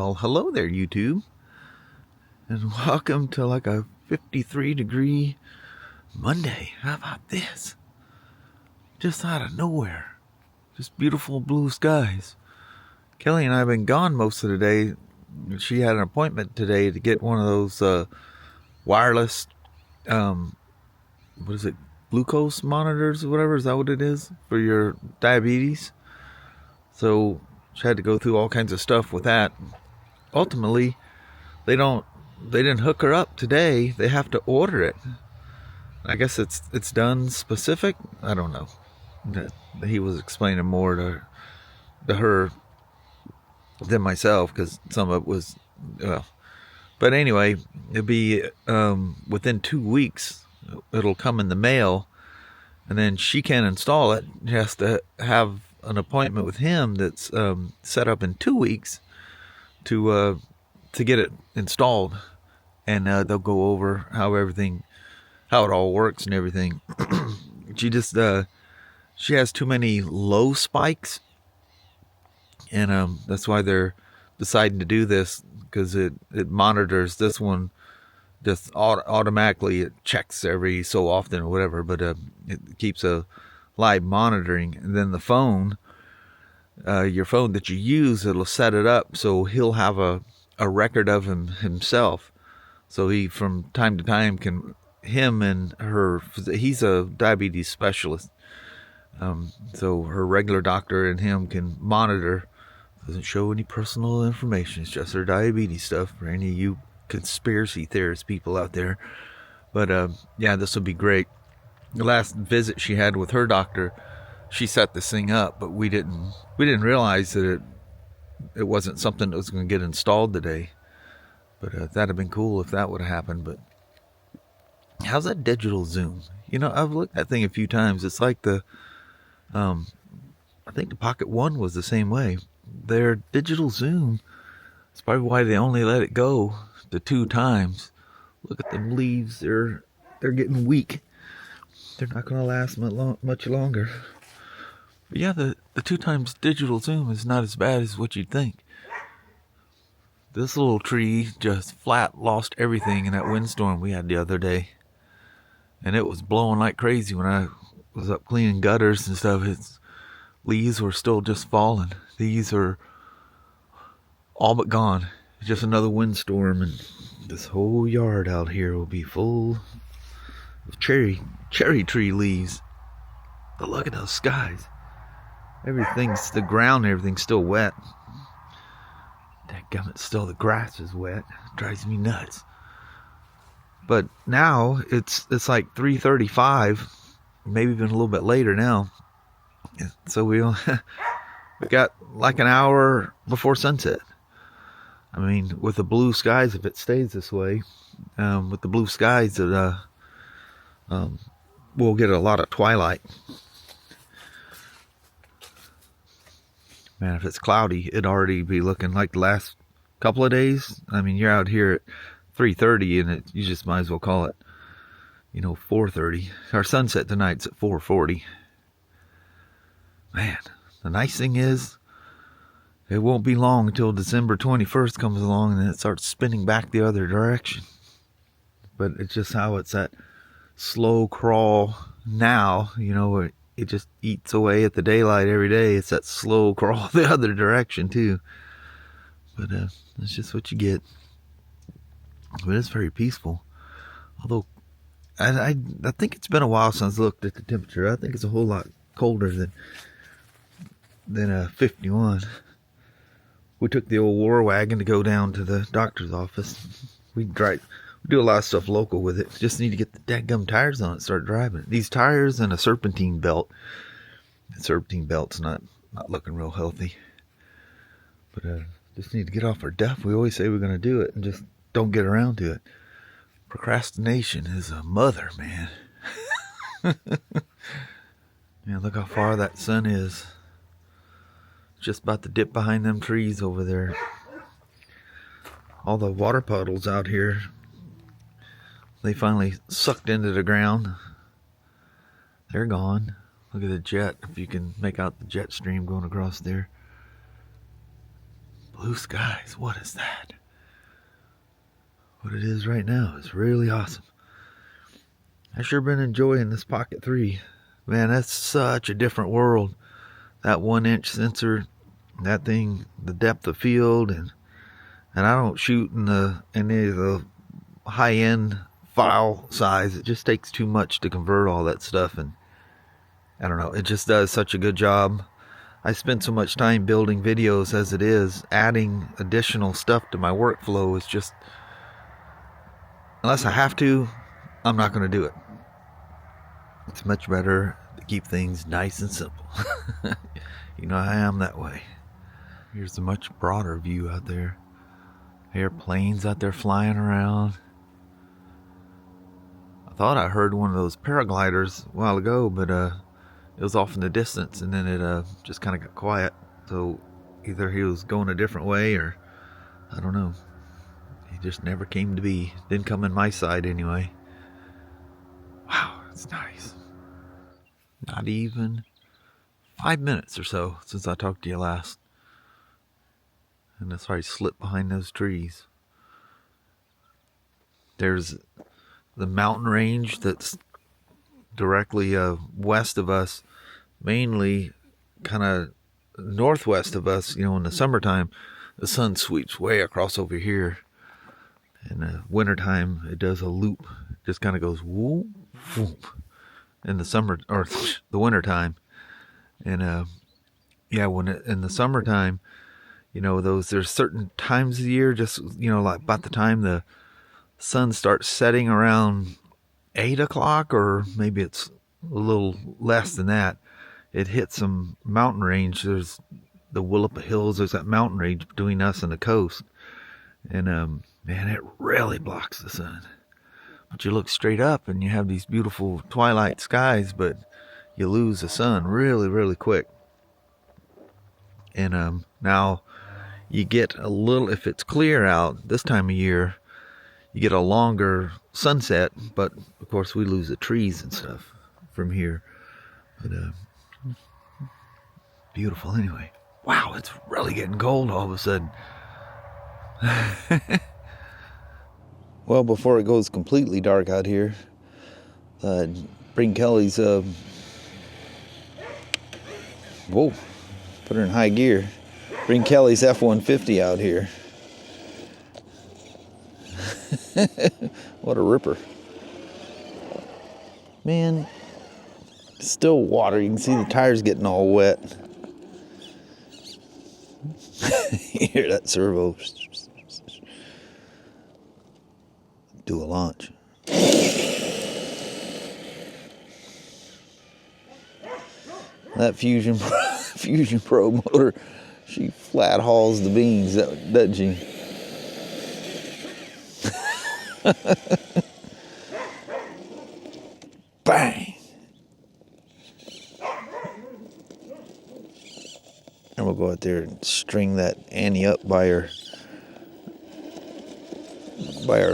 Well, hello there, YouTube, and welcome to like a 53-degree Monday. How about this? Just out of nowhere. Just beautiful blue skies. Kelly and I have been gone most of the day. She had an appointment today to get one of those wireless, what is it, glucose monitors or whatever. Is that what it is? For your diabetes? So she had to go through all kinds of stuff with that. Ultimately, they didn't hook her up today. They have to order it. I guess it's done specific. I don't know. He was explaining more to her than myself, because some of it was well. But anyway, it'll be within 2 weeks. It'll come in the mail, and then she can't install it. She has to have an appointment with him that's set up in 2 weeks to get it installed, and they'll go over how it all works and everything. She has too many low spikes, and that's why they're deciding to do this, because it monitors this one just automatically. It checks every so often or whatever, but it keeps a live monitoring. And then the phone, your phone that you use, it'll set it up so he'll have a record of himself, so he from time to time can, him and her, he's a diabetes specialist, so her regular doctor and him can monitor. Doesn't show any personal information, it's just her diabetes stuff for any of you conspiracy theorist people out there. But yeah, this will be great. The last visit she had with her doctor, she set this thing up, but we didn't realize that it wasn't something that was going to get installed today. But that'd have been cool if that would have happened. But how's that digital zoom? You know, I've looked at that thing a few times. It's like I think the Pocket One was the same way. Their digital zoom, it's probably why they only let it go to 2 times. Look at them leaves. They're getting weak. They're not going to last much longer. But yeah, the 2 times digital zoom is not as bad as what you'd think. This little tree just flat lost everything in that windstorm we had the other day. And it was blowing like crazy when I was up cleaning gutters and stuff. Its leaves were still just falling. These are all but gone. It's just another windstorm, and this whole yard out here will be full of cherry tree leaves. But look at those skies. The ground and everything's still wet. Dadgummit, still the grass is wet. It drives me nuts. But now it's like 3:35, maybe even a little bit later now. So we got like an hour before sunset. I mean, with the blue skies, if it stays this way, with the blue skies, we'll get a lot of twilight. Man, if it's cloudy, it'd already be looking like the last couple of days. I mean, you're out here at 3:30, and you just might as well call it, 4:30. Our sunset tonight's at 4:40. Man, the nice thing is, it won't be long until December 21st comes along, and then it starts spinning back the other direction. But it's just how it's that slow crawl now, it just eats away at the daylight every day. It's that slow crawl the other direction too. But that's just what you get. But it's very peaceful. Although I think it's been a while since I looked at the temperature. I think it's a whole lot colder than 51. We took the old war wagon to go down to the doctor's office. We do a lot of stuff local with it. Just need to get the dadgum tires on it, start driving it. These tires and a serpentine belt. The serpentine belt's not looking real healthy. But just need to get off our duff. We always say we're going to do it and just don't get around to it. Procrastination is a mother, man. Man, look how far that sun is. Just about to dip behind them trees over there. All the water puddles out here, they finally sucked into the ground. They're gone. Look at the jet, if you can make out the jet stream going across there. Blue skies, what is that? What it is right now is really awesome. I've sure been enjoying this Pocket 3. Man, that's such a different world. That 1-inch sensor, that thing, the depth of field, and I don't shoot in any of the high-end file size. It just takes too much to convert all that stuff, and I don't know, it just does such a good job. I spend so much time building videos as it is. Adding additional stuff to my workflow is just, unless I have to, I'm not going to do it. It's much better to keep things nice and simple. You know, I am that way. Here's a much broader view out there. Airplanes out there flying around. I thought I heard one of those paragliders a while ago, but it was off in the distance, and then it just kind of got quiet. So either he was going a different way, or I don't know. He just never came to be. Didn't come in my side anyway. Wow, that's nice. Not even 5 minutes or so since I talked to you last. And that's why I slipped behind those trees. There's the mountain range that's directly west of us, mainly kind of northwest of us. You know, in the summertime, the sun sweeps way across over here. In the wintertime, it does a loop. It just kind of goes whoop, whoop. In the summer, or the wintertime. And yeah, in the summertime, you know, there's certain times of the year, just, you know, like about the time the sun starts setting around 8 o'clock, or maybe it's a little less than that, it hits some mountain range. There's the Willapa Hills. There's that mountain range between us and the coast. And, man, it really blocks the sun. But you look straight up and you have these beautiful twilight skies, but you lose the sun really, really quick. And now you get a little, if it's clear out this time of year, you get a longer sunset, but of course we lose the trees and stuff from here. But beautiful anyway. Wow, it's really getting cold all of a sudden. Well, before it goes completely dark out here, bring Kelly's whoa, put her in high gear. Bring Kelly's F150 out here. What a ripper. Man, still water. You can see the tires getting all wet. You hear that servo. Do a launch. That Fusion Pro motor, she flat hauls the beans, doesn't she? Bang! And we'll go out there and string that Annie up by our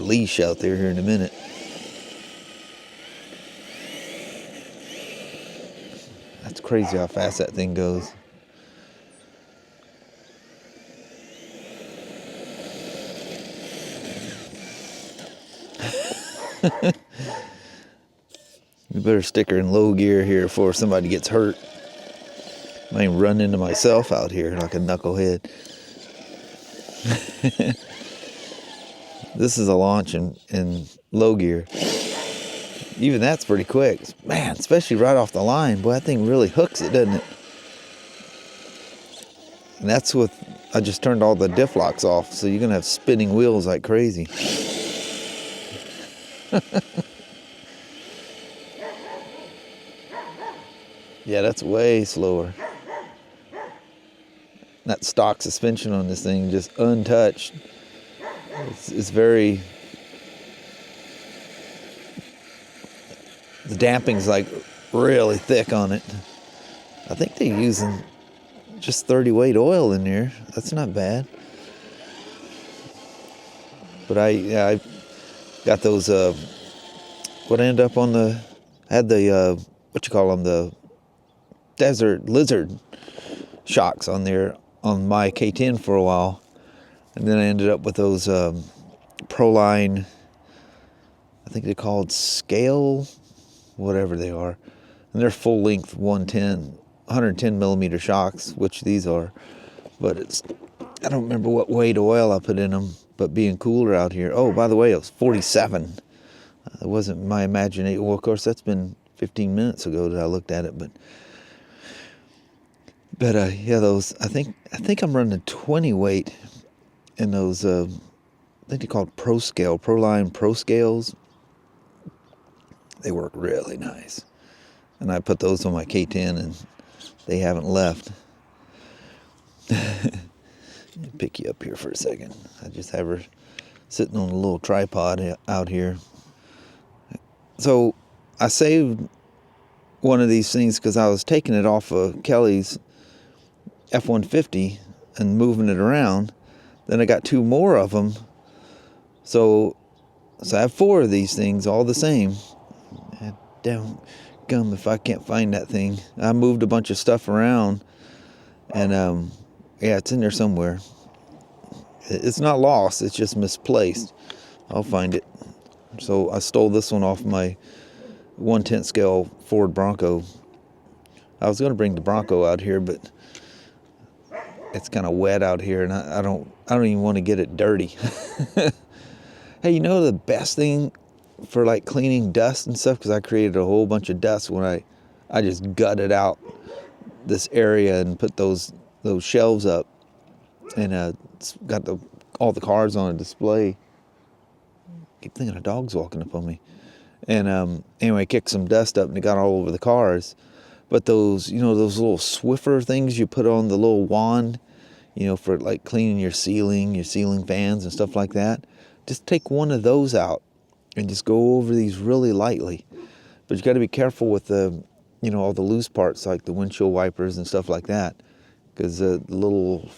leash out there here in a minute. That's crazy how fast that thing goes. We better stick her in low gear here before somebody gets hurt. I might run into myself out here like a knucklehead. This is a launch in low gear. Even that's pretty quick. Man, especially right off the line. Boy, that thing really hooks it, doesn't it? And that's with, I just turned all the diff locks off, so you're going to have spinning wheels like crazy. Yeah, that's way slower. That stock suspension on this thing, just untouched. It's very, the damping's like really thick on it. I think they're using just 30 weight oil in there. That's not bad. But I got those, what I ended up on I had the, what you call them, the desert lizard shocks on there on my K10 for a while. And then I ended up with those Proline, I think they're called Scale, whatever they are. And they're full length 110 millimeter shocks, which these are. But I don't remember what weight oil I put in them, but being cooler out here. Oh, by the way, it was 47. It wasn't my imagination. Well, of course, that's been 15 minutes ago that I looked at it, but yeah, those, I think I'm running 20 weight in those, I think they're called Proline Pro Scales. They work really nice. And I put those on my K10 and they haven't left. Pick you up here for a second. I just have her sitting on a little tripod out here. So I saved one of these things because I was taking it off of Kelly's F150 and moving it around. Then I got 2 more of them. So I have 4 of these things, all the same. Damn gum if I can't find that thing. I moved a bunch of stuff around, and yeah, it's in there somewhere. It's not lost, it's just misplaced. I'll find it. So I stole this one off my 1/10 scale Ford Bronco. I was going to bring the Bronco out here, but it's kind of wet out here, and I don't even want to get it dirty. Hey, you know the best thing for like cleaning dust and stuff, because I created a whole bunch of dust when I just gutted out this area and put those shelves up, and it's got all the cars on a display. I keep thinking a dog's walking up on me. And anyway, I kicked some dust up and it got all over the cars. But those, those little Swiffer things you put on the little wand, for like cleaning your ceiling fans and stuff like that. Just take one of those out and just go over these really lightly. But you got to be careful with the, all the loose parts like the windshield wipers and stuff like that, because the little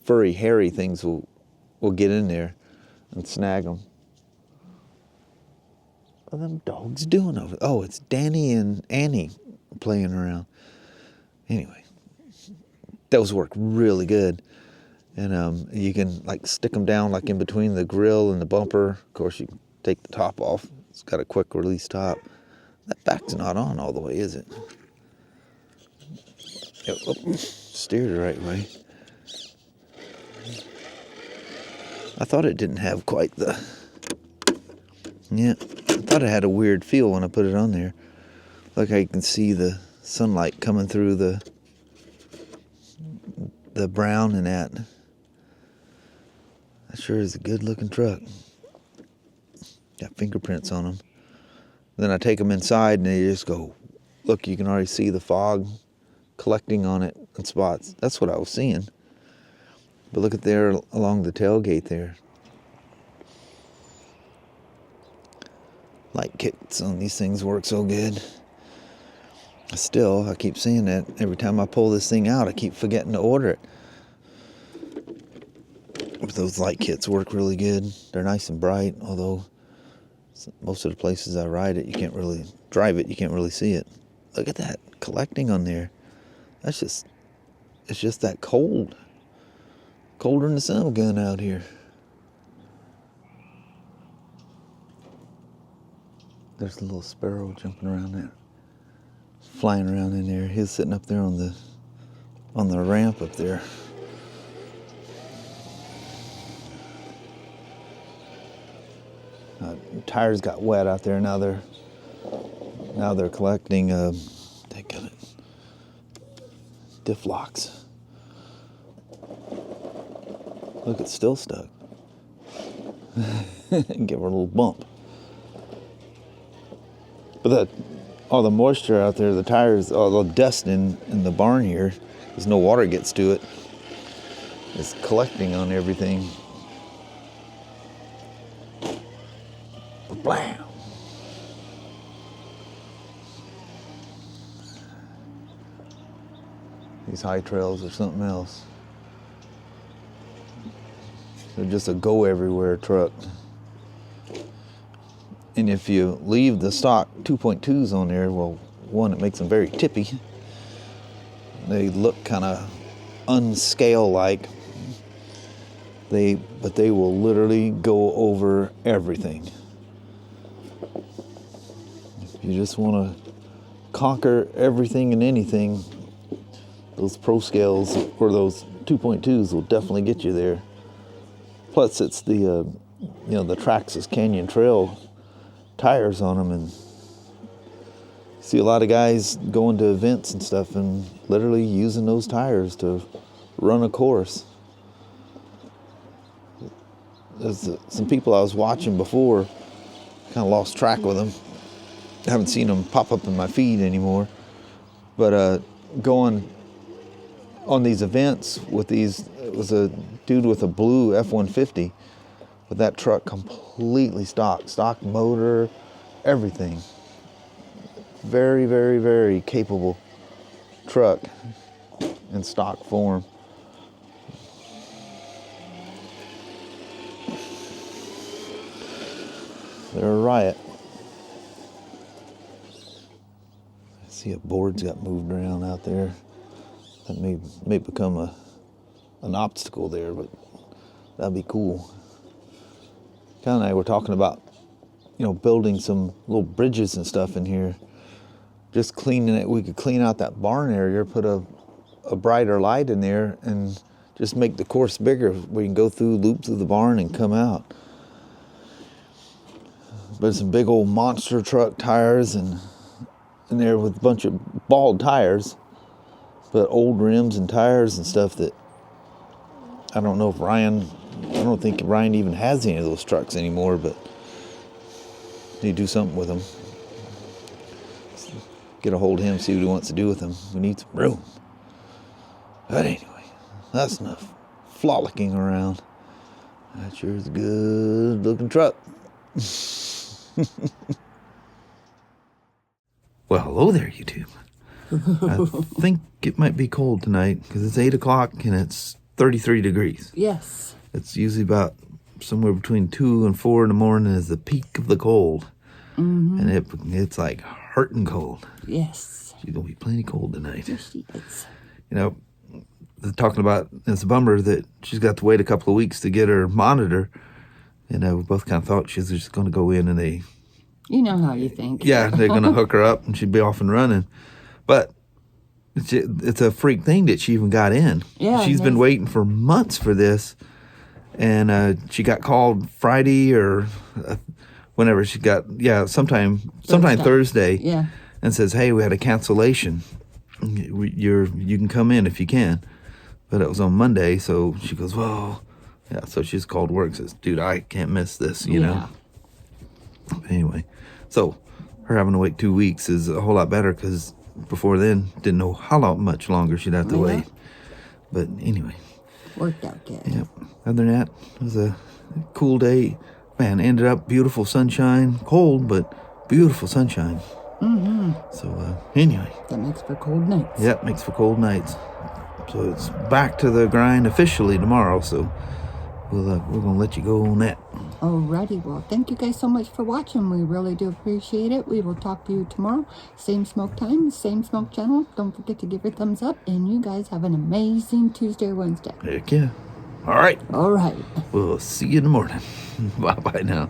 furry, hairy things will get in there and snag them. What are them dogs doing over there? Oh, it's Danny and Annie playing around. Anyway, those work really good. And you can like stick them down like in between the grill and the bumper. Of course, you can take the top off. It's got a quick release top. That back's not on all the way, is it? Oh, steered the right way. I thought it didn't have quite the... Yeah, I thought it had a weird feel when I put it on there. Like I can see the sunlight coming through the brown and that. That sure is a good looking truck. Got fingerprints on them. Then I take them inside and they just go, look, you can already see the fog collecting on it in spots. That's what I was seeing. But look at there along the tailgate there. Light kits on these things work so good. Still, I keep seeing that every time I pull this thing out, I keep forgetting to order it. But those light kits work really good. They're nice and bright, although most of the places I ride it, you can't really drive it, you can't really see it. Look at that collecting on there. It's just that cold. Colder than the sun gun out here. There's a little sparrow jumping around there. Flying around in there. He's sitting up there on the ramp up there. Tires got wet out there. Now they're collecting diff locks. Look, it's still stuck. Give her a little bump. But all the moisture out there, the tires, all the dust in the barn here, because no water gets to it, is collecting on everything. Blam! These high trails are something else. They're just a go-everywhere truck. And if you leave the stock 2.2s on there, well, one, it makes them very tippy. They look kind of unscale-like. But they will literally go over everything. If you just want to conquer everything and anything, those Pro Scales or those 2.2s will definitely get you there. Plus, it's the the Traxxas Canyon Trail tires on them, and see a lot of guys going to events and stuff and literally using those tires to run a course. There's some people I was watching before, kind of lost track with them. I haven't seen them pop up in my feed anymore. But going on these events with these, it was a dude with a blue F150 with that truck completely stock motor, everything. Very, very, very capable truck in stock form. They're a riot. I see a board's got moved around out there. That may become an obstacle there, but that'd be cool. Ken and I were talking about, building some little bridges and stuff in here. Just cleaning it. We could clean out that barn area, put a brighter light in there, and just make the course bigger. We can go through, loop through the barn, and come out. But some big old monster truck tires and in there with a bunch of bald tires, but old rims and tires and stuff that I don't know if I don't think Ryan even has any of those trucks anymore, but need to do something with them. Get a hold of him, see what he wants to do with them. We need some room. But anyway, that's enough frolicking around. That sure is a good looking truck. Well, hello there, YouTube. I think it might be cold tonight because it's 8 o'clock and it's 33 degrees. Yes. It's usually about somewhere between 2 and 4 in the morning is the peak of the cold. Mm-hmm. And it's like hurting cold. Yes. She's going to be plenty cold tonight. Yes, she is. They're talking about, it's a bummer that she's got to wait a couple of weeks to get her monitor. And we both kind of thought she was just going to go in and you know how you think. Yeah, they're going to hook her up and she'd be off and running. But it's a freak thing that she even got in. Yeah. She's been waiting for months for this. And she got called Friday or whenever she got, sometime Thursday. Yeah. And says, hey, we had a cancellation. You can come in if you can. But it was on Monday, so she goes, well, yeah. So she's called work and says, dude, I can't miss this, you know. Anyway, so her having to wait 2 weeks is a whole lot better because before then, didn't know how much longer she'd have to wait. But anyway. Worked out good. Yep. Other than that, it was a cool day. Man, ended up beautiful sunshine. Cold, but beautiful sunshine. Mm-hmm. So anyway. That makes for cold nights. Yep, makes for cold nights. So it's back to the grind officially tomorrow. So we're going to let you go on that. Alrighty, well, thank you guys so much for watching. We really do appreciate it. We will talk to you tomorrow. Same smoke time, same smoke channel. Don't forget to give your thumbs up. And you guys have an amazing Tuesday or Wednesday. Heck yeah. All right. All right. We'll see you in the morning. Bye-bye now.